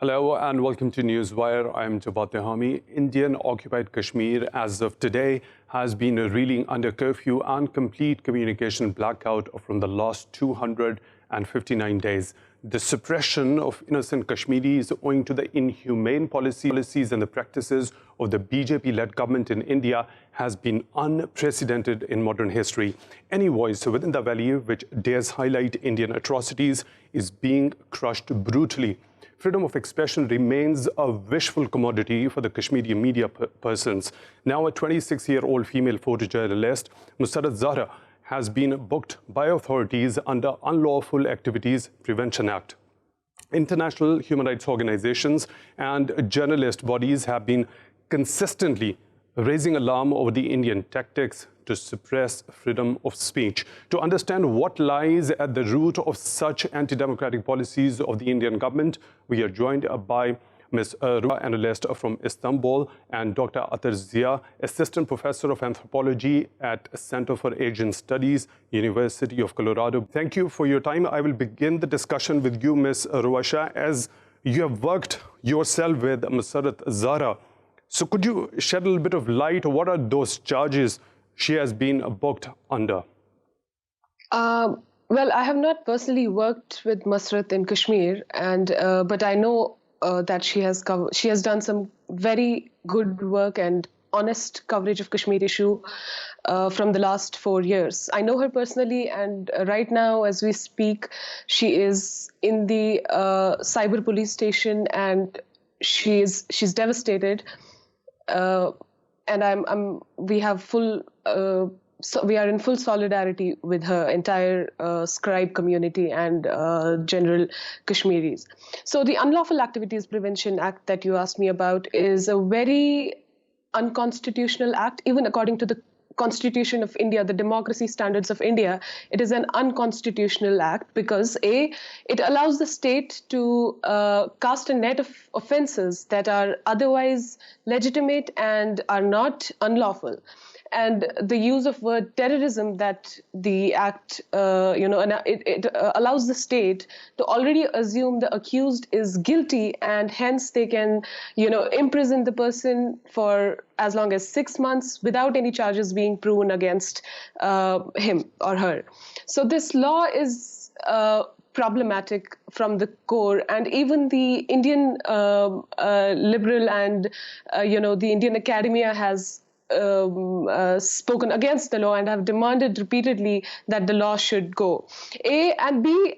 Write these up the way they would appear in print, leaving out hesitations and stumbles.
Hello and welcome to Newswire. I'm Jawad Tehami. Indian-occupied Kashmir, as of today, has been reeling under curfew and complete communication blackout from the last 259 days. The suppression of innocent Kashmiris owing to the inhumane policies and the practices of the BJP-led government in India has been unprecedented in modern history. Any voice within the valley which dares highlight Indian atrocities is being crushed brutally. Freedom of expression remains a wishful commodity for the Kashmiri media persons. Now, a 26-year-old female photojournalist, Misurata Zara, has been booked by authorities under Unlawful Activities Prevention Act. International human rights organizations and journalist bodies have been consistently raising alarm over the Indian tactics to suppress freedom of speech. To understand what lies at the root of such anti-democratic policies of the Indian government, we are joined by Ms. Ruwa, analyst from Istanbul, and Dr. Ather Zia, assistant professor of anthropology at Center for Asian Studies, University of Colorado. Thank you for your time. I will begin the discussion with you, Ms. Ruwa, as you have worked yourself with Misurata Zara. So could you shed a little bit of light? What are those charges she has been booked under? Well, I have not personally worked with Misurata in Kashmir, but I know that she has done some very good work and honest coverage of Kashmir issue from the last 4 years. I know her personally, and right now, as we speak, she is in the cyber police station, and she's devastated. And we are in full solidarity with her entire scribe community and general Kashmiris. So the Unlawful Activities Prevention Act that you asked me about is a very unconstitutional act, even according to the Constitution of India, the democracy standards of India. It is an unconstitutional act because it allows the state to cast a net of offenses that are otherwise legitimate and are not unlawful. And the use of word terrorism that the act, it allows the state to already assume the accused is guilty, and hence they can, imprison the person for as long as 6 months without any charges being proven against him or her. So this law is problematic from the core, and even the Indian liberal and, the Indian academia has spoken against the law and have demanded repeatedly that the law should go. A and B,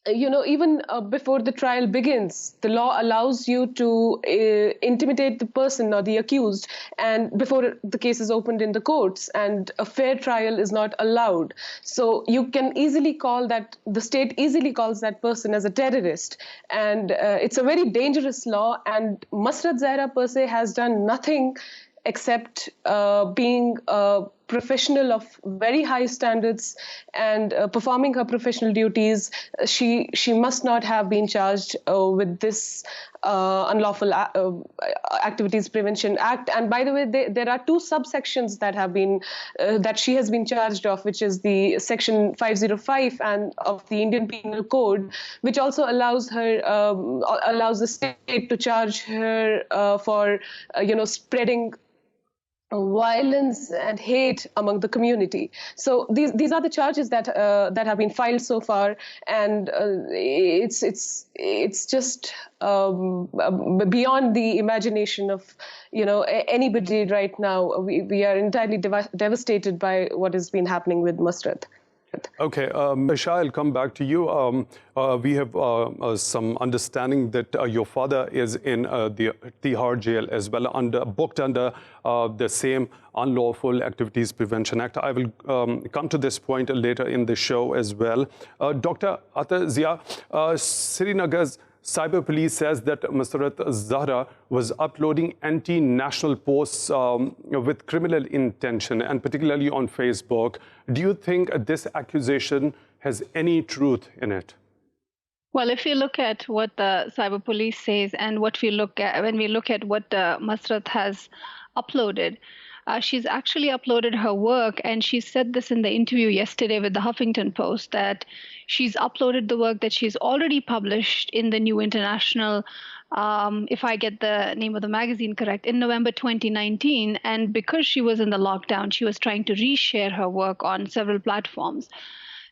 even before the trial begins, the law allows you to intimidate the person or the accused, and before the case is opened in the courts, and a fair trial is not allowed. So you can easily the state easily calls that person as a terrorist, and it's a very dangerous law. And Misurata Zara per se has done nothing except being a professional of very high standards and performing her professional duties. She must not have been charged with this Unlawful Activities Prevention Act. And by the way, there are 2 subsections that have been that she has been charged of, which is the Section 505 and of the Indian Penal Code, which also allows the state to charge her for spreading violence and hate among the community. So these are the charges that have been filed so far, and it's just beyond the imagination of anybody right now. We are entirely devastated by what has been happening with Misurata. Okay, Shah, I'll come back to you. We have some understanding that your father is in the Tihar jail as well, booked under the same Unlawful Activities Prevention Act. I will come to this point later in the show as well. Dr. Ather Zia, Srinagar's cyber police says that Misurata Zara was uploading anti-national posts with criminal intention, and particularly on Facebook. Do you think this accusation has any truth in it? Well, if you look at what the cyber police says and when we look at what Misurata has uploaded, she's actually uploaded her work, and she said this in the interview yesterday with the Huffington Post, that she's uploaded the work that she's already published in the New International, if I get the name of the magazine correct, in November 2019. And because she was in the lockdown, she was trying to reshare her work on several platforms.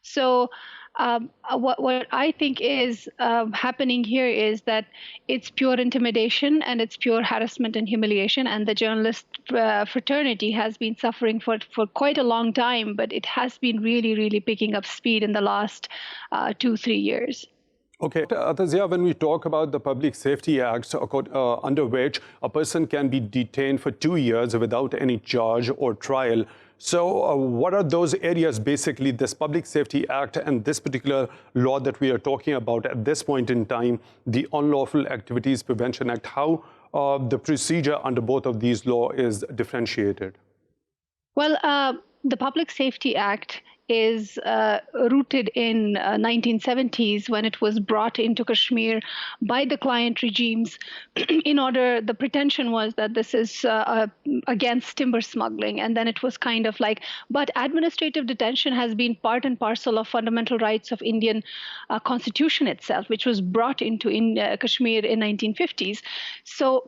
So what I think is happening here is that it's pure intimidation and it's pure harassment and humiliation. And the journalist fraternity has been suffering for quite a long time, but it has been really, really picking up speed in the last 2-3 years. Okay, Ather Zia, when we talk about the Public Safety Act, under which a person can be detained for 2 years without any charge or trial, so what are those areas, basically, this Public Safety Act and this particular law that we are talking about at this point in time, the Unlawful Activities Prevention Act, how the procedure under both of these laws is differentiated? Well, the Public Safety Act is rooted in 1970s, when it was brought into Kashmir by the client regimes in order, the pretension was that this is against timber smuggling. And then it was kind of like, but administrative detention has been part and parcel of fundamental rights of Indian constitution itself, which was brought into Kashmir in 1950s. So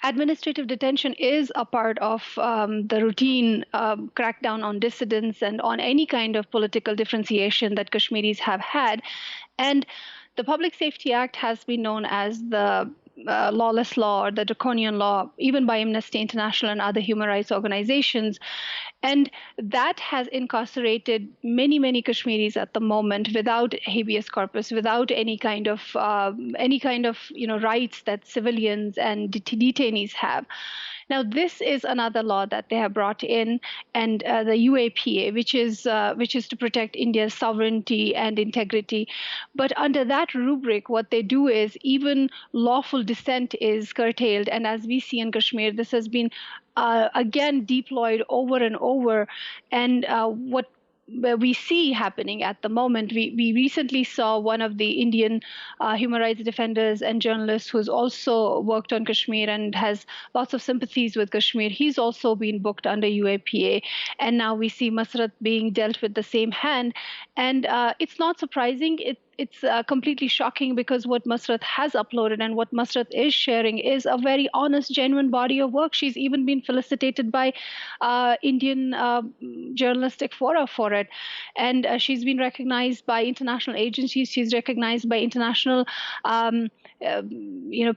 administrative detention is a part of the routine crackdown on dissidents and on any kind of political differentiation that Kashmiris have had. And the Public Safety Act has been known as the lawless law or the draconian law, even by Amnesty International and other human rights organizations. And that has incarcerated many, many Kashmiris at the moment without habeas corpus, without any kind of rights that civilians and detainees have. Now, this is another law that they have brought in, and the UAPA, which is to protect India's sovereignty and integrity. But under that rubric, what they do is even lawful dissent is curtailed. And as we see in Kashmir, this has been again deployed over and over. And what we see happening at the moment, we recently saw one of the Indian human rights defenders and journalists who's also worked on Kashmir and has lots of sympathies with Kashmir. He's also been booked under UAPA. And now we see Masrat being dealt with the same hand. And it's not surprising. It's completely shocking, because what Masrat has uploaded and what Masrat is sharing is a very honest, genuine body of work. She's even been felicitated by Indian journalistic fora for it. And she's been recognized by international agencies. She's recognized by international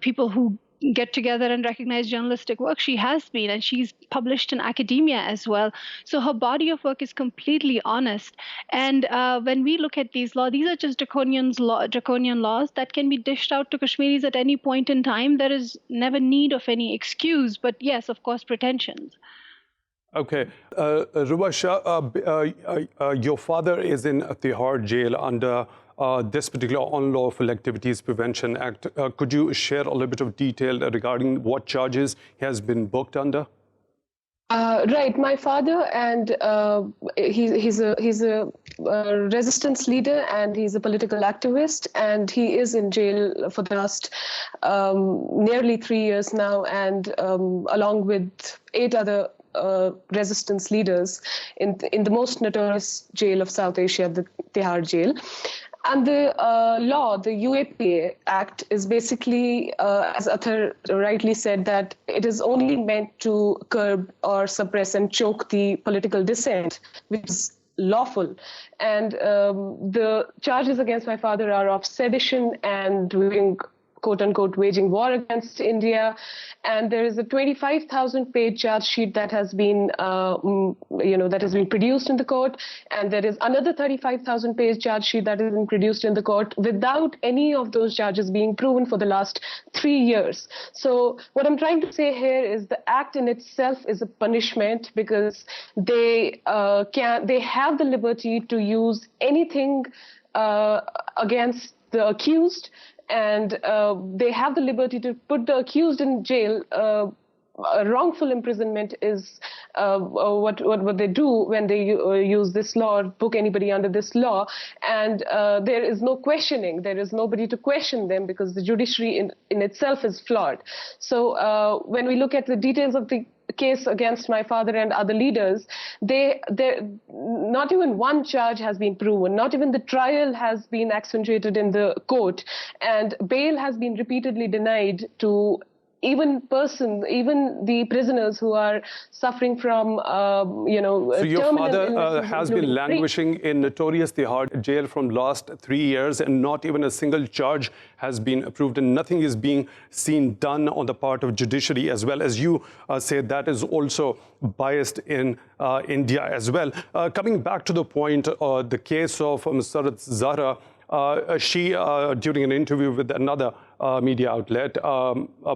people who get together and recognize journalistic work. She has been, and she's published in academia as well. So her body of work is completely honest. And when we look at these laws, these are just draconian laws that can be dished out to Kashmiris at any point in time. There is never need of any excuse, but yes, of course, pretensions. Okay. Ruwa, Shah, your father is in Tihar jail under this particular Unlawful Activities Prevention Act. Could you share a little bit of detail regarding what charges he has been booked under? Right, my father, and he's a resistance leader, and he's a political activist, and he is in jail for the last nearly 3 years now, and along with 8 other resistance leaders in the most notorious jail of South Asia, the Tihar jail. And the law, the UAPA Act, is basically, as Ather rightly said, that it is only meant to curb or suppress and choke the political dissent, which is lawful. And the charges against my father are of sedition and doing, quote-unquote, waging war against India. And there is a 25,000-page charge sheet that has been, that has been produced in the court. And there is another 35,000-page charge sheet that has been produced in the court without any of those charges being proven for the last 3 years. So what I'm trying to say here is the act in itself is a punishment, because they have the liberty to use anything against the accused, and they have the liberty to put the accused in jail. Wrongful imprisonment is what they do when they use this law or book anybody under this law. And there is no questioning. There is nobody to question them, because the judiciary in itself is flawed. So when we look at the details of the case against my father and other leaders, not even one charge has been proven, not even the trial has been accentuated in the court, and bail has been repeatedly denied to even the prisoners who are suffering from, So your terminal father illnesses, has been languishing in notorious Tihar jail from last 3 years, and not even a single charge has been approved, and nothing is being seen done on the part of judiciary as well. As you say, that is also biased in India as well. Coming back to the point, the case of Misurata Zara, she, during an interview with another media outlet,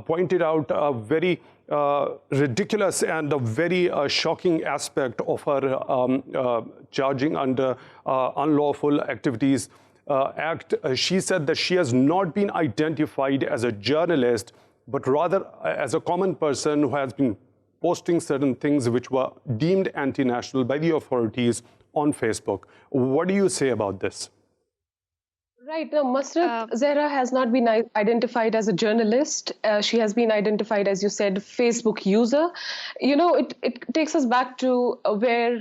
pointed out a very ridiculous and a very shocking aspect of her charging under Unlawful Activities Act. She said that she has not been identified as a journalist, but rather as a common person who has been posting certain things which were deemed anti-national by the authorities on Facebook. What do you say about this? Right. Now, Misurata Zara has not been identified as a journalist. She has been identified, as you said, Facebook user. It takes us back to where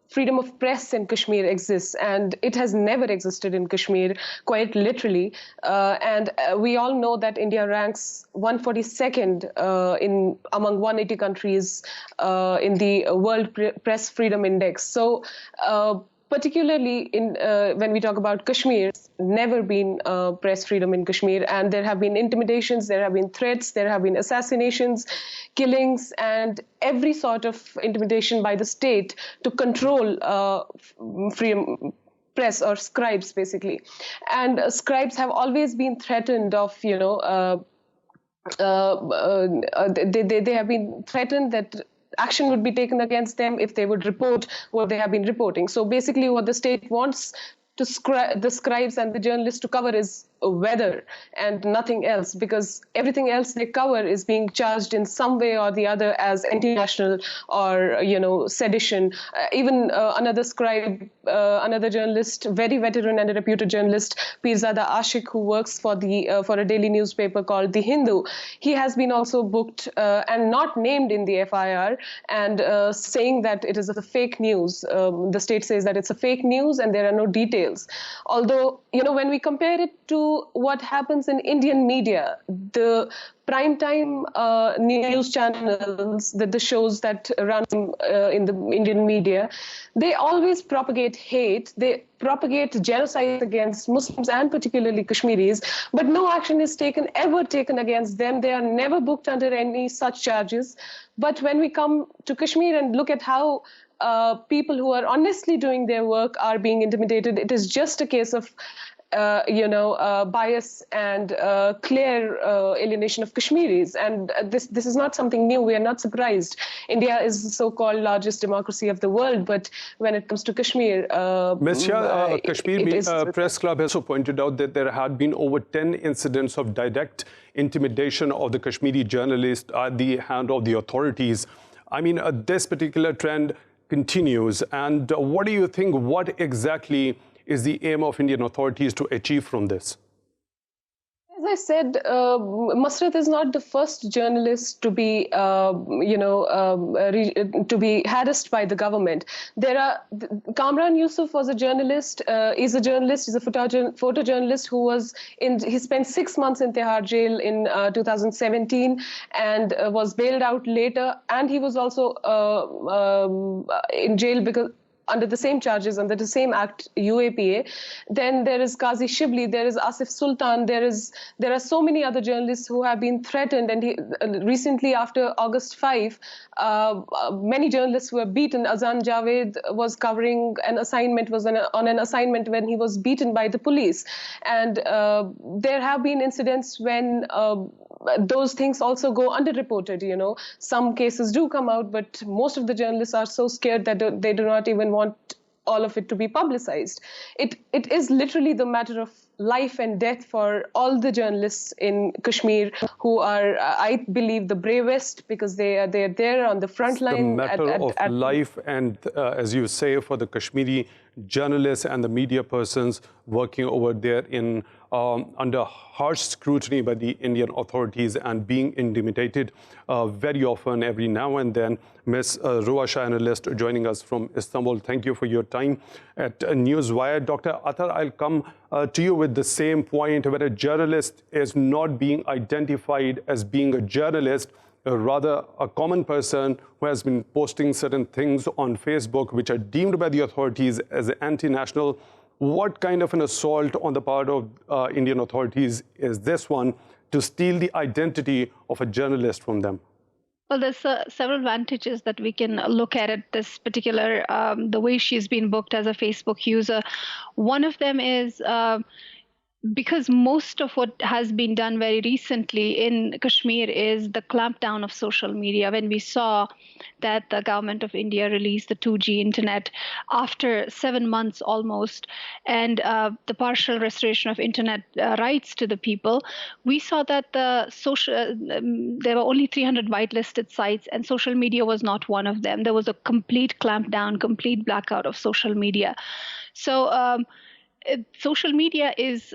freedom of press in Kashmir exists, and it has never existed in Kashmir, quite literally. And we all know that India ranks 142nd among 180 countries in the World Press Freedom Index. So, particularly when we talk about Kashmir, never been press freedom in Kashmir, and there have been intimidations, there have been threats, there have been assassinations, killings, and every sort of intimidation by the state to control freedom press, or scribes basically. And scribes have always been threatened of, they have been threatened that action would be taken against them if they would report what they have been reporting. So basically what the state wants the scribes and the journalists to cover is weather and nothing else, because everything else they cover is being charged in some way or the other as anti-national or, sedition. Even another scribe, another journalist, very veteran and a reputed journalist, Pirzada Ashik, who works for a daily newspaper called The Hindu, he has been also booked and not named in the FIR, and saying that it is a fake news. The state says that it's a fake news and there are no details. Although, when we compare it to what happens in Indian media, the primetime news channels, the shows that run in the Indian media, they always propagate hate. They propagate genocide against Muslims and particularly Kashmiris, but no action is ever taken against them. They are never booked under any such charges. But when we come to Kashmir and look at how people who are honestly doing their work are being intimidated, it is just a case of bias and clear alienation of Kashmiris. And this is not something new. We are not surprised. India is the so-called largest democracy of the world, but when it comes to Kashmir... Ms. Shah, Kashmir Press Club has also pointed out that there had been over 10 incidents of direct intimidation of the Kashmiri journalists at the hand of the authorities. I mean, this particular trend continues. And what do you think, what exactly is the aim of Indian authorities to achieve from this? As I said, Misurata is not the first journalist to be, to be harassed by the government. Kamran Yusuf was a journalist, he's a photojournalist he spent 6 months in Tihar jail in 2017 and was bailed out later. And he was also in jail because under the same charges, under the same act, UAPA. Then there is Qazi Shibli, there is Asif Sultan, there are so many other journalists who have been threatened. And recently, after August 5, many journalists were beaten. Azan Javed was covering an assignment, on an assignment when he was beaten by the police. And there have been incidents when those things also go underreported. Some cases do come out, but most of the journalists are so scared that they do not even want all of it to be publicized. It is literally the matter of life and death for all the journalists in Kashmir who are, I believe, the bravest because they're there on the front line. The matter of life and, as you say, for the Kashmiri journalists and the media persons working over there in under harsh scrutiny by the Indian authorities and being intimidated very often, every now and then. Ms. Ruwa, Shah, Analyst, joining us from Istanbul. Thank you for your time at Newswire. Dr. Ather, I'll come to you with the same point, where a journalist is not being identified as being a journalist, rather a common person who has been posting certain things on Facebook which are deemed by the authorities as anti-national. What kind of an assault on the part of Indian authorities is this one to steal the identity of a journalist from them? Well, there's several advantages that we can look at this particular, the way she's been booked as a Facebook user. One of them is because most of what has been done very recently in Kashmir is the clampdown of social media. When we saw that the government of India released the 2G internet after 7 months almost, and the partial restoration of internet rights to the people, we saw that there were only 300 whitelisted sites, and social media was not one of them. There was a complete clampdown, complete blackout of social media. So social media is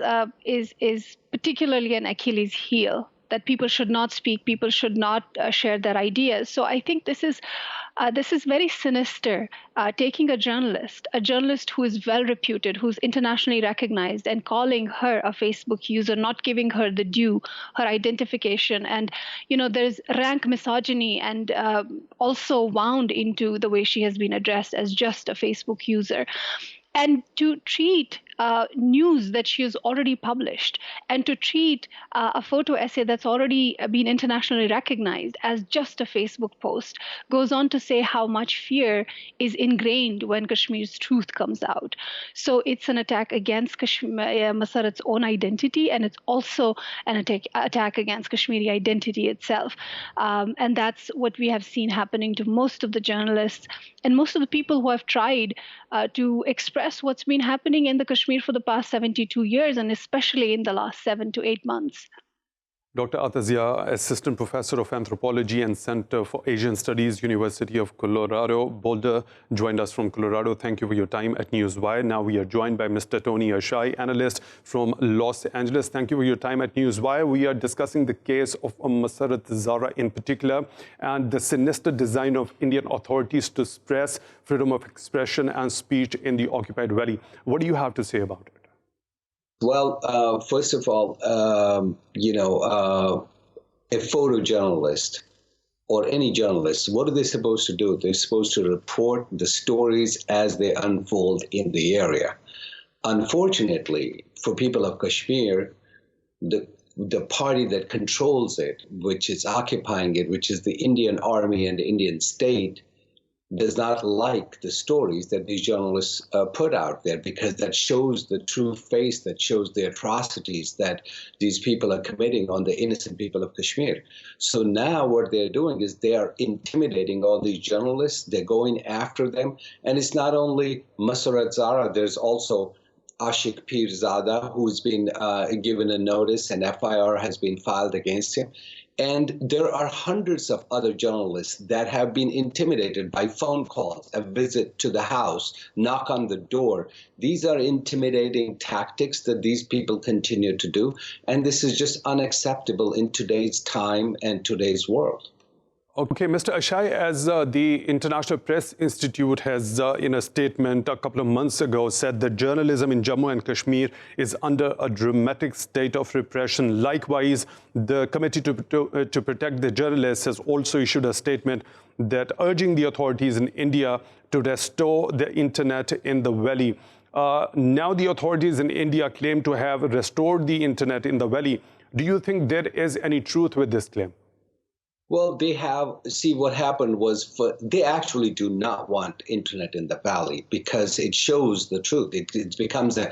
particularly an Achilles heel, that people should not speak, people should not share their ideas. So I think this is very sinister, taking a journalist who is well reputed, who's internationally recognized, and calling her a Facebook user, not giving her the due, her identification. And, there's rank misogyny and also wound into the way she has been addressed as just a Facebook user. And to treat news that she has already published, and to treat a photo essay that's already been internationally recognized as just a Facebook post, goes on to say how much fear is ingrained when Kashmir's truth comes out. So it's an attack against Musarat's own identity, and it's also an attack against Kashmiri identity itself. And that's what we have seen happening to most of the journalists and most of the people who have tried to express what's been happening in the Kashmir for the past 72 years, and especially in the last 7 to 8 months. Dr. Ather Zia, Assistant Professor of Anthropology and Center for Asian Studies, University of Colorado, Boulder, joined us from Colorado. Thank you for your time at Newswire. Now we are joined by Mr. Tony Ashai, Analyst from Los Angeles. Thank you for your time at Newswire. We are discussing the case of Misurata Zara in particular, and the sinister design of Indian authorities to suppress freedom of expression and speech in the occupied valley. What do you have to say about it? Well, first of all, a photojournalist or any journalist, what are they supposed to do? They're supposed to report the stories as they unfold in the area. Unfortunately, for people of Kashmir, the party that controls it, which is occupying it, which is the Indian army and the Indian state, does not like the stories that these journalists put out there, because that shows the true face, that shows the atrocities that these people are committing on the innocent people of Kashmir. So now what they're doing is they are intimidating all these journalists. They're going after them. And it's not only Misurata Zara, there's also Ashik Pirzada, who's been given a notice, and FIR has been filed against him. And there are hundreds of other journalists that have been intimidated by phone calls, a visit to the house, knock on the door. These are intimidating tactics that these people continue to do. And this is just unacceptable in today's time and today's world. Okay, Mr. Ashai, as the International Press Institute has, in a statement a couple of months ago, said that journalism in Jammu and Kashmir is under a dramatic state of repression. Likewise, the Committee to Protect the Journalists has also issued a statement that urging the authorities in India to restore the internet in the valley. Now the authorities in India claim to have restored the internet in the valley. Do you think there is any truth with this claim? Well, they have, see, what happened was they actually do not want internet in the valley because it shows the truth. It becomes a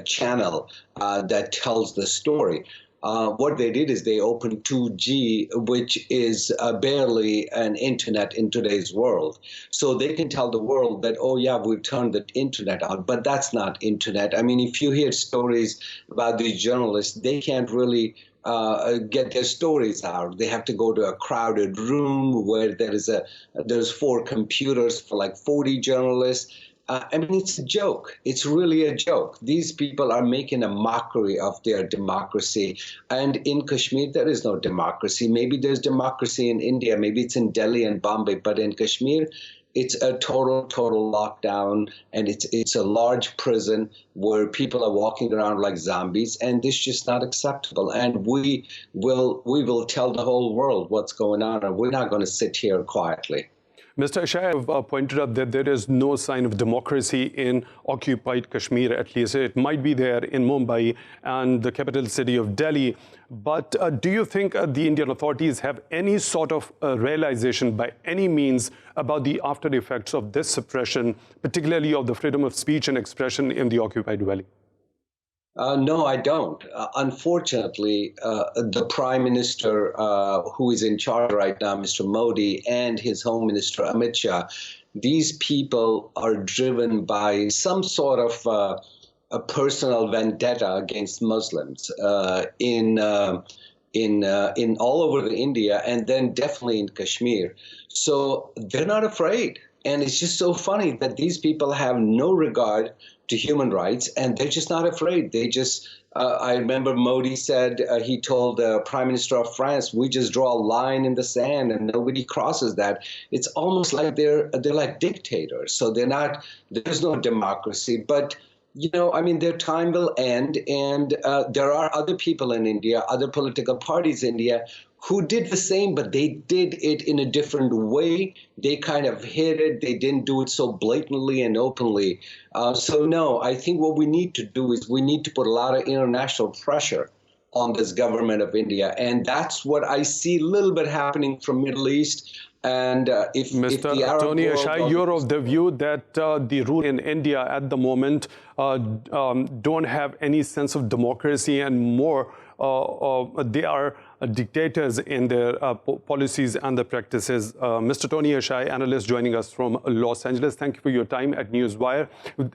channel that tells the story. what they did is they opened 2G, which is barely an internet in today's world. So they can tell the world that, oh yeah, we've turned the internet on, but that's not internet. I mean, if you hear stories about these journalists, they can't really get their stories out. They have to go to a crowded room where there's 4 computers for like 40 journalists. I mean, it's a joke. It's really a joke. These people are making a mockery of their democracy. And in Kashmir, there is no democracy. Maybe there's democracy in India. Maybe it's in Delhi and Bombay. But in Kashmir, it's a total lockdown. And it's a large prison where people are walking around like zombies. And this is just not acceptable. And we will tell the whole world what's going on. And we're not going to sit here quietly. Mr. Shah, I've pointed out that there is no sign of democracy in occupied Kashmir, at least. It might be there in Mumbai and the capital city of Delhi. But do you think the Indian authorities have any sort of realization by any means about the after effects of this suppression, particularly of the freedom of speech and expression in the occupied valley? No, I don't. Unfortunately, the Prime Minister who is in charge right now, Mr. Modi, and his Home Minister, Amit Shah, these people are driven by some sort of a personal vendetta against Muslims in all over India, and then definitely in Kashmir. So they're not afraid. And it's just so funny that these people have no regard to human rights, and they're just not afraid. They just, I remember Modi said, he told the Prime Minister of France, we just draw a line in the sand and nobody crosses that. It's almost like they're like dictators. So there's no democracy. But, you know, I mean, their time will end, and there are other people in India, other political parties in India who did the same, but they did it in a different way. They kind of hid it. They didn't do it so blatantly and openly. So no, I think what we need to do is we need to put a lot of international pressure on this government of India. And that's what I see a little bit happening from Middle East. And if the Arab Tony world Asha, you're of the view that the rule in India at the moment don't have any sense of democracy, and more they are dictators in their policies and the practices. Mr. Tony Asha, analyst, joining us from Los Angeles. Thank you for your time at Newswire.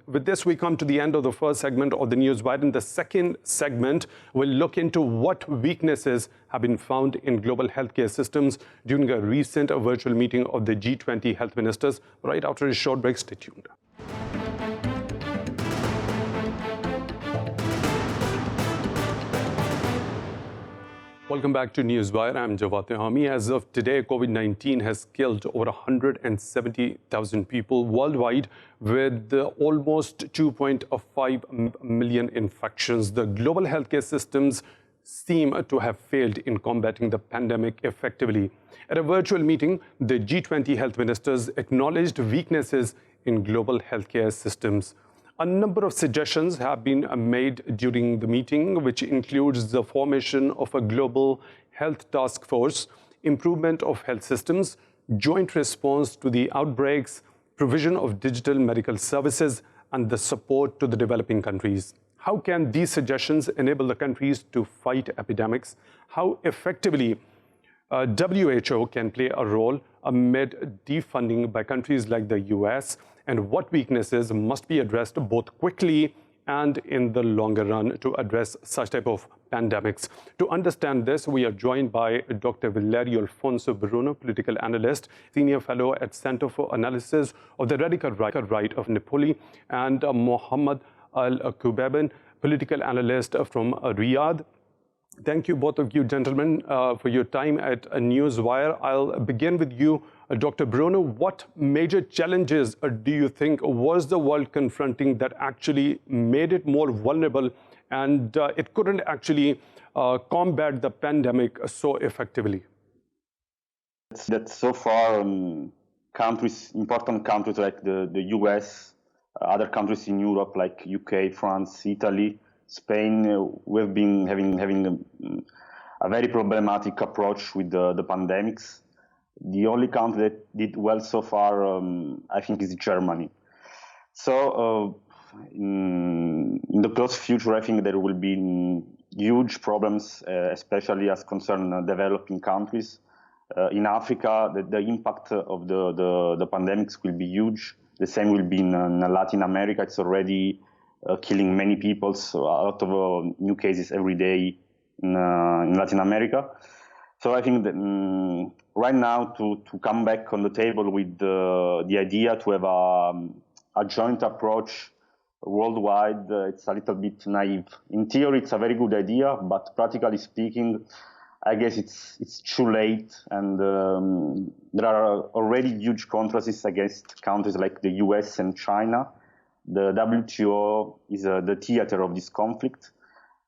With this, we come to the end of the first segment of the Newswire. In the second segment, we'll look into what weaknesses have been found in global healthcare systems during a recent virtual meeting of the G20 health ministers. Right after a short break, stay tuned. Welcome back to Newswire. I'm Jawad Tehami. As of today, COVID-19 has killed over 170,000 people worldwide, with almost 2.5 million infections. The global healthcare systems seem to have failed in combating the pandemic effectively. At a virtual meeting, the G20 health ministers acknowledged weaknesses in global healthcare systems. A number of suggestions have been made during the meeting, which includes the formation of a global health task force, improvement of health systems, joint response to the outbreaks, provision of digital medical services, and the support to the developing countries. How can these suggestions enable the countries to fight epidemics? How effectively WHO can play a role amid defunding by countries like the US? And what weaknesses must be addressed both quickly and in the longer run to address such type of pandemics? To understand this, we are joined by Dr. Valerio Alfonso Bruno, political analyst, senior fellow at Center for Analysis of the Radical Right of Napoli, and Mohammed Al Kooper, political analyst from Riyadh. Thank you, both of you gentlemen, for your time at Newswire. I'll begin with you, Dr. Bruno. What major challenges do you think was the world confronting that actually made it more vulnerable, and it couldn't actually combat the pandemic so effectively? That so far countries, important countries like the US, other countries in Europe like UK, France, Italy, Spain, we've been having a very problematic approach with the pandemics. The only country that did well so far, I think, is Germany. So in the close future, I think there will be huge problems, especially as concern developing countries. In Africa, the impact of the pandemics will be huge. The same will be in Latin America. It's already killing many people, so a lot of new cases every day in Latin America. So I think that right now to come back on the table with the idea to have a joint approach worldwide, it's a little bit naive. In theory, it's a very good idea, but practically speaking, I guess it's too late, and there are already huge controversies against countries like the US and China. The WTO is the theater of this conflict.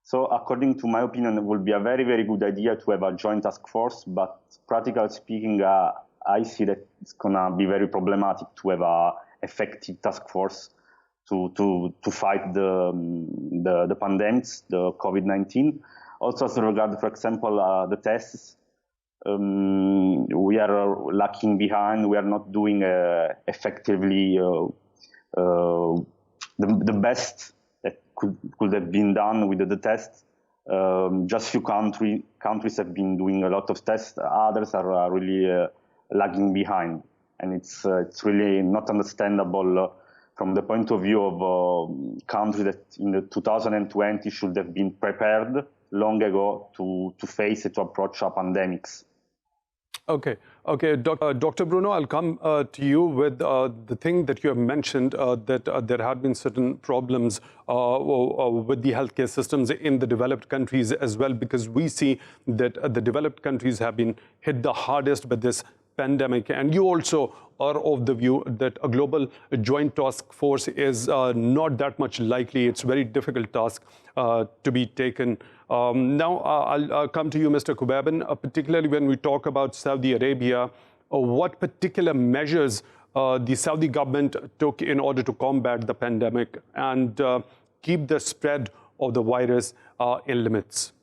So according to my opinion, it would be a very, very good idea to have a joint task force, but practically speaking, I see that it's going to be very problematic to have an effective task force to fight the pandemics, the COVID-19. Also, as regard, for example, the tests, we are lacking behind. We are not doing effectively the best that could have been done with the tests. Just few countries have been doing a lot of tests. Others are really lagging behind, and it's really not understandable from the point of view of countries that in the 2020 should have been prepared long ago to face it, to approach pandemics. Okay. Dr. Bruno, I'll come to you with the thing that you have mentioned, that there have been certain problems with the healthcare systems in the developed countries as well, because we see that the developed countries have been hit the hardest by this pandemic. And you also are of the view that a global joint task force is not that much likely. It's a very difficult task to be taken. Now, I'll come to you, Mr. Qubaiban, particularly when we talk about Saudi Arabia. What particular measures the Saudi government took in order to combat the pandemic and keep the spread of the virus in limits?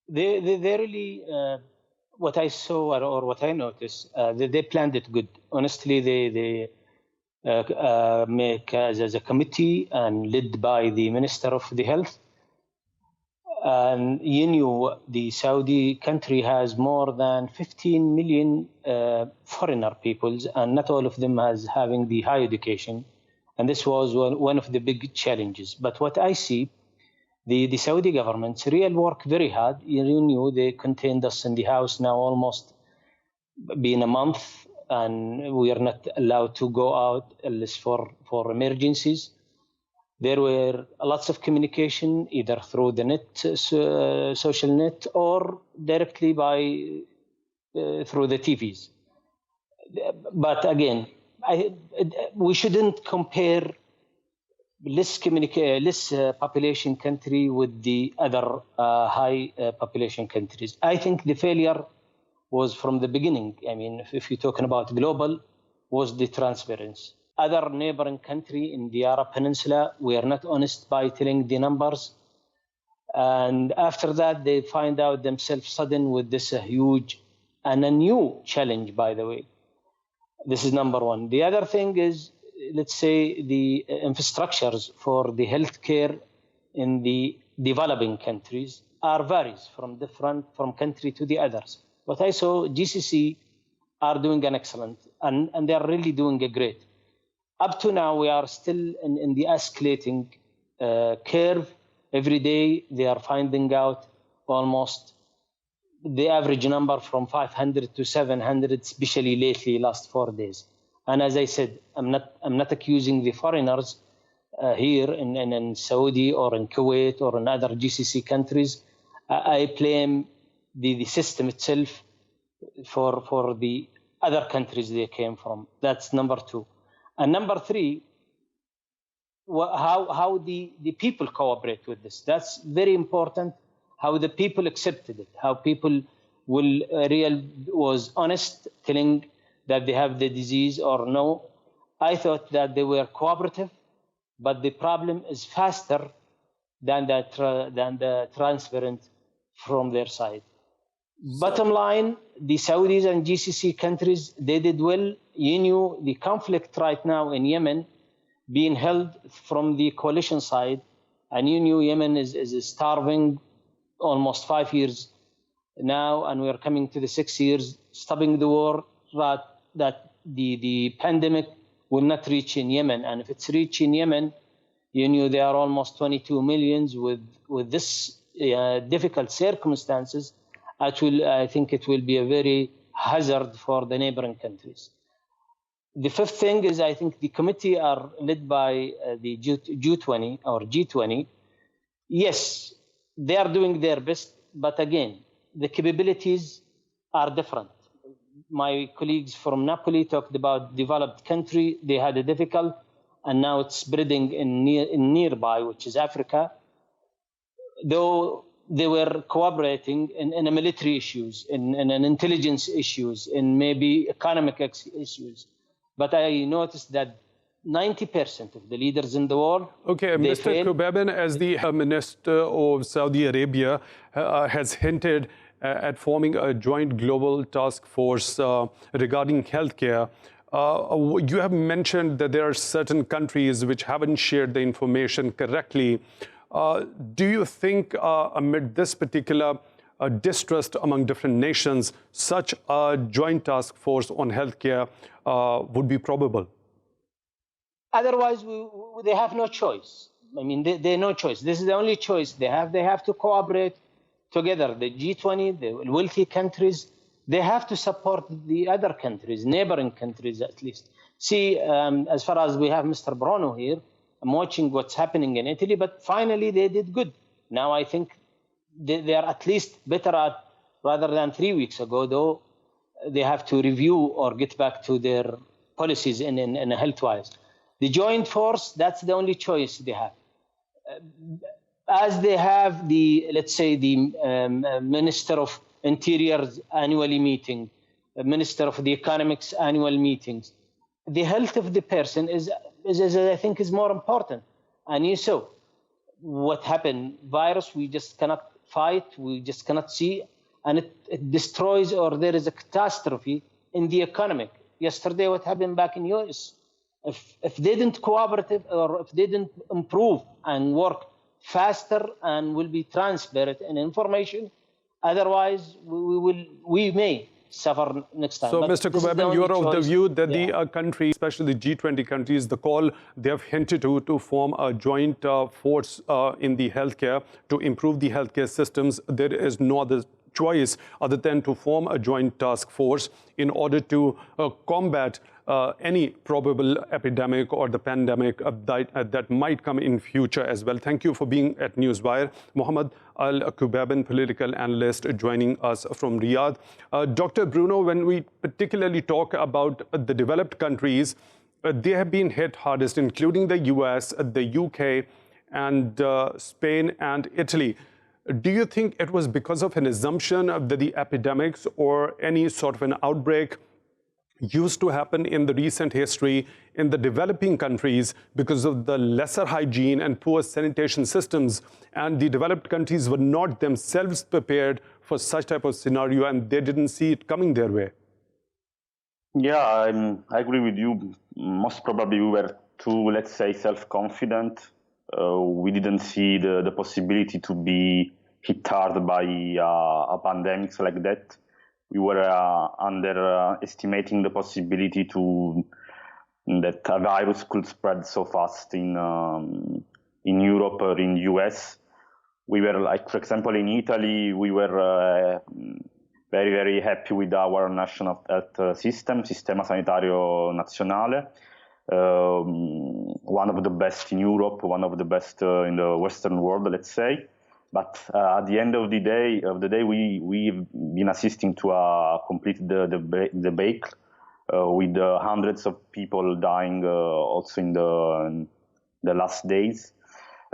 They really, what I saw or what I noticed, they planned it good. Honestly, they make as a committee and led by the Minister of the Health. And you knew the Saudi country has more than 15 million foreigner peoples, and not all of them has having the high education. And this was one of the big challenges. But what I see, the Saudi government's real work very hard. You knew they contained us in the house now almost been a month, and we are not allowed to go out unless for emergencies. There were lots of communication, either through the net, social net, or directly through the TVs. But again, we shouldn't compare less population country with the other high population countries. I think the failure was from the beginning. I mean, if you're talking about global, was the transparency. Other neighboring country in the Arab Peninsula were not honest by telling the numbers. And after that, they find out themselves sudden with this huge and a new challenge, by the way. This is number one. The other thing is, let's say, the infrastructures for the healthcare in the developing countries varies from country to the others. But I saw GCC are doing an excellent, and they are really doing a great. Up to now, we are still in the escalating curve. Every day, they are finding out almost the average number from 500 to 700, especially lately, last 4 days. And as I said, I'm not accusing the foreigners here in Saudi or in Kuwait or in other GCC countries. I blame the system itself for the other countries they came from. That's number two. And number three, how the people cooperate with this. That's very important, how the people accepted it, how people was honest, telling that they have the disease or no. I thought that they were cooperative, but the problem is faster than the transparent from their side. Bottom line, the Saudis and GCC countries, they did well. You knew the conflict right now in Yemen being held from the coalition side, And you knew Yemen is starving almost 5 years now, and we are coming to the 6 years, stopping the war, that the pandemic will not reach in Yemen. And if it's reaching Yemen, you knew there are almost 22 millions with this difficult circumstances. I think it will be a very hazard for the neighboring countries. The fifth thing is, I think the committee are led by the G20 or G20. Yes, they are doing their best, but again, the capabilities are different. My colleagues from Napoli talked about developed country. They had a difficult, and now it's spreading in nearby, which is Africa. Though they were cooperating in military issues, in intelligence issues, in maybe economic issues. But I noticed that 90% of the leaders in the world. Okay, Mr. Qubaiban, as the Minister of Saudi Arabia has hinted at forming a joint global task force regarding healthcare. You have mentioned that there are certain countries which haven't shared the information correctly. Do you think amid this particular distrust among different nations, such a joint task force on healthcare would be probable? Otherwise, they have no choice. I mean, they have no choice. This is the only choice they have. They have to cooperate together. The G20, the wealthy countries, they have to support the other countries, neighboring countries at least. See, as far as we have Mr. Bruno here, I'm watching what's happening in Italy, but finally they did good. Now I think they are at least better at, rather than 3 weeks ago, though they have to review or get back to their policies in health-wise. The joint force, that's the only choice they have. As they have the, let's say, the Minister of Interior's annually meeting, the Minister of the Economics annual meetings, the health of the person is I think, is more important. And you saw what happened. Virus, we just cannot fight, we just cannot see, and it destroys, or there is a catastrophe in the economic. Yesterday, what happened back in US? If they didn't cooperate or if they didn't improve and work faster and will be transparent in information, otherwise we may suffer next time. So, Mr. Qubaiban, you are of the view that the countries, especially the G20 countries, the call they have hinted to form a joint force in the healthcare to improve the healthcare systems. There is no other choice other than to form a joint task force in order to combat any probable epidemic or the pandemic that might come in future as well. Thank you for being at Newswire. Mohammed Al Kooper, political analyst, joining us from Riyadh. Dr. Bruno, when we particularly talk about the developed countries, they have been hit hardest, including the US, the UK, and Spain and Italy. Do you think it was because of an assumption that the epidemics or any sort of an outbreak used to happen in the recent history in the developing countries because of the lesser hygiene and poor sanitation systems, and the developed countries were not themselves prepared for such type of scenario and they didn't see it coming their way? Yeah, I agree with you. Most probably we were too, let's say, self-confident. We didn't see the possibility to be hit hard by a pandemic like that. We were underestimating the possibility that a virus could spread so fast in Europe or in the US. We were, like, for example, in Italy, we were very, very happy with our national health system, Sistema Sanitario Nazionale. One of the best in Europe, one of the best in the Western world, let's say. But at the end of the day, we've been assisting to a complete debate with hundreds of people dying also in the last days.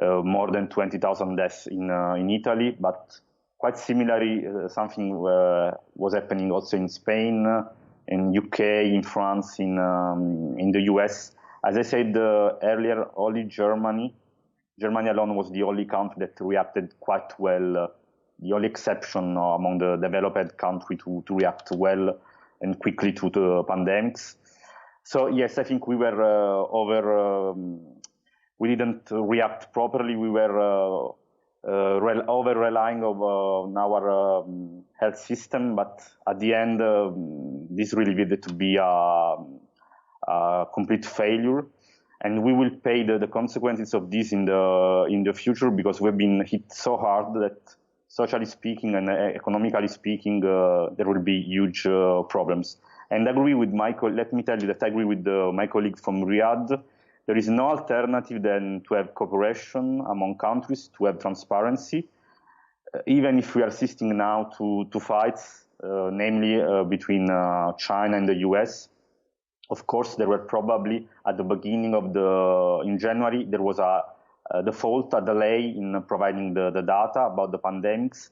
More than 20,000 deaths in Italy, but quite similarly, something was happening also in Spain, in UK, in France, in the US. As I said earlier, only Germany alone was the only country that reacted quite well, the only exception among the developed countries to react well and quickly to the pandemics. So yes, I think we were we didn't react properly. We were over-relying on our health system, but at the end, this really needed to be a complete failure. And we will pay the consequences of this in the future, because we've been hit so hard that, socially speaking and economically speaking, there will be huge problems. And I agree with let me tell you that I agree with my colleague from Riyadh. There is no alternative than to have cooperation among countries, to have transparency, even if we are assisting now to fights, namely between China and the US. Of course, there were probably at the beginning of in January, there was a delay in providing the data about the pandemics.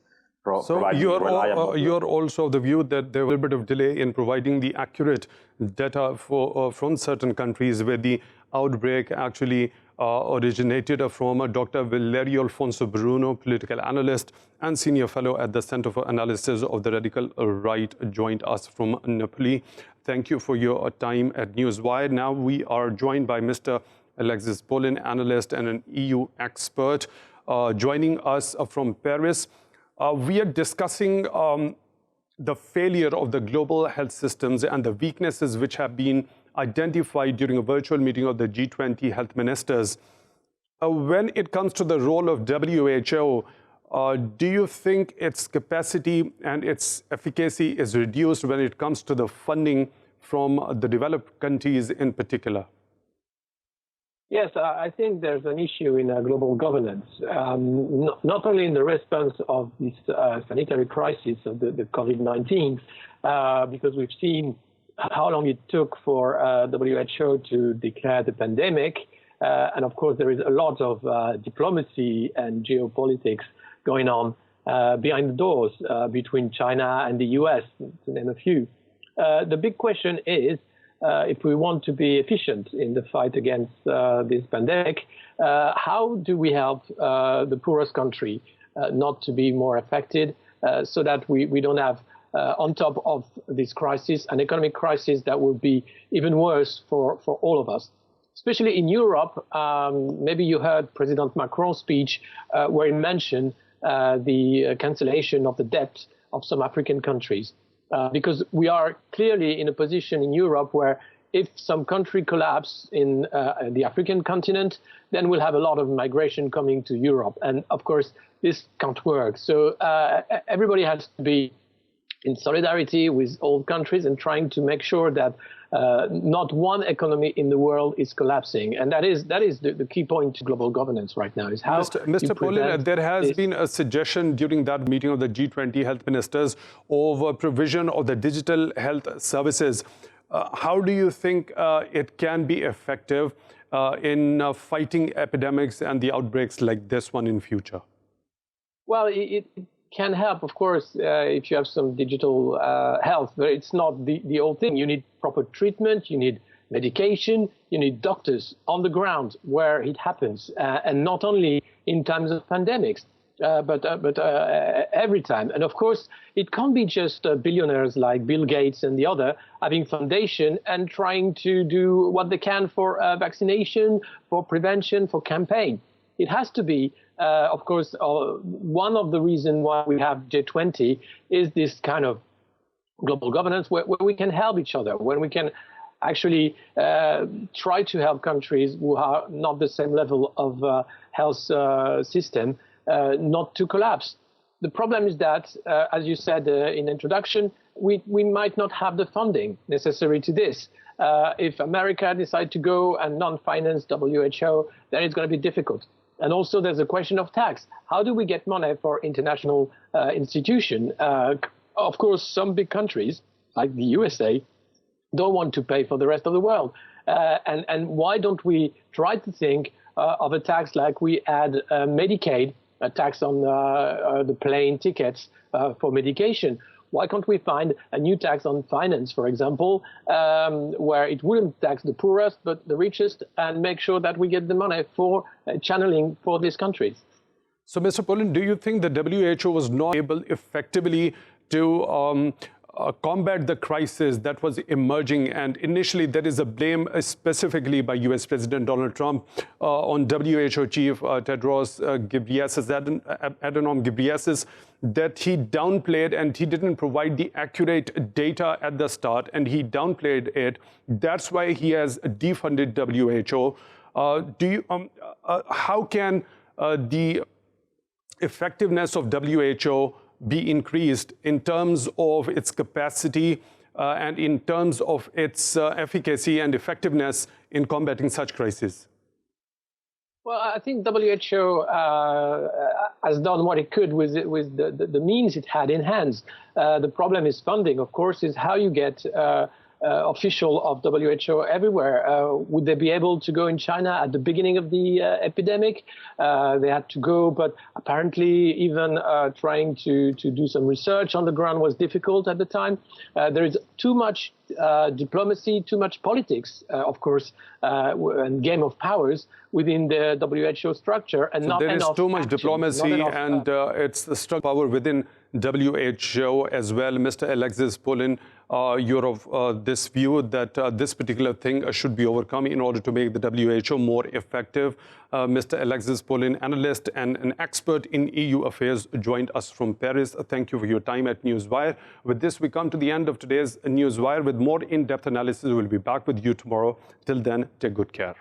So you're also of the view that there was a bit of delay in providing the accurate data from certain countries where the outbreak actually originated from. Dr. Valerio Alfonso Bruno, political analyst and senior fellow at the Center for Analysis of the Radical Right, joined us from Napoli. Thank you for your time at Newswire. Now we are joined by Mr. Alexis, Poulin, analyst and an EU expert, joining us from Paris. We are discussing the failure of the global health systems and the weaknesses which have been identified during a virtual meeting of the G20 health ministers. When it comes to the role of WHO, do you think its capacity and its efficacy is reduced when it comes to the funding from the developed countries in particular? Yes, I think there's an issue in global governance, not only in the response of this sanitary crisis of the COVID-19, because we've seen how long it took for WHO to declare the pandemic. And of course, there is a lot of diplomacy and geopolitics going on behind the doors between China and the US, to name a few. The big question is, if we want to be efficient in the fight against this pandemic, how do we help the poorest country not to be more affected so that we don't have, on top of this crisis, an economic crisis that will be even worse for all of us? Especially in Europe, maybe you heard President Macron's speech where he mentioned the cancellation of the debt of some African countries. Because we are clearly in a position in Europe where if some country collapses in the African continent, then we'll have a lot of migration coming to Europe. And of course, this can't work. So everybody has to be in solidarity with all countries and trying to make sure that not one economy in the world is collapsing. And that is the key point to global governance right now, is how Mr. Poulin, there has been a suggestion during that meeting of the G20 health ministers of provision of the digital health services. How do you think it can be effective in fighting epidemics and the outbreaks like this one in future? Well, it can help, of course, if you have some digital health, but it's not the whole thing. You need proper treatment, you need medication, you need doctors on the ground where it happens, and not only in times of pandemics, but every time. And of course, it can't be just billionaires like Bill Gates and the other having foundation and trying to do what they can for vaccination, for prevention, for campaign. It has to be, of course, one of the reasons why we have G20 is this kind of global governance where we can help each other, when we can actually try to help countries who are not the same level of health system not to collapse. The problem is that, as you said in introduction, we might not have the funding necessary to this. If America decides to go and non-finance WHO, then it's going to be difficult. And also there's a question of tax. How do we get money for international institutions? Of course, some big countries, like the USA, don't want to pay for the rest of the world. And why don't we try to think of a tax like we had Medicaid, a tax on the plane tickets for medication? Why can't we find a new tax on finance, for example, where it wouldn't tax the poorest but the richest, and make sure that we get the money for channeling for these countries? So, Mr. Poulin, do you think the WHO was not able effectively to combat the crisis that was emerging. And initially, there is a blame specifically by US President Donald Trump on WHO Chief Tedros Adhanom Ghebreyesus, that he downplayed and he didn't provide the accurate data at the start, and he downplayed it. That's why he has defunded WHO. How can the effectiveness of WHO be increased in terms of its capacity and in terms of its efficacy and effectiveness in combating such crises? Well, I think WHO has done what it could with the means it had in hands. The problem is funding, of course, is how you get official of WHO everywhere. Would they be able to go in China at the beginning of the epidemic? They had to go, but apparently even trying to do some research on the ground was difficult at the time. There is too much diplomacy, too much politics, of course, and game of powers within the WHO structure, and so not there enough is too much action, diplomacy, and it's the struggle power within WHO as well. Mr. Alexis, Poulin, you're of this view that this particular thing should be overcome in order to make the WHO more effective. Mr. Alexis, Poulin, analyst and an expert in EU affairs, joined us from Paris. Thank you for your time at Newswire. With this, we come to the end of today's Newswire. With more in-depth analysis, we'll be back with you tomorrow. Till then, take good care.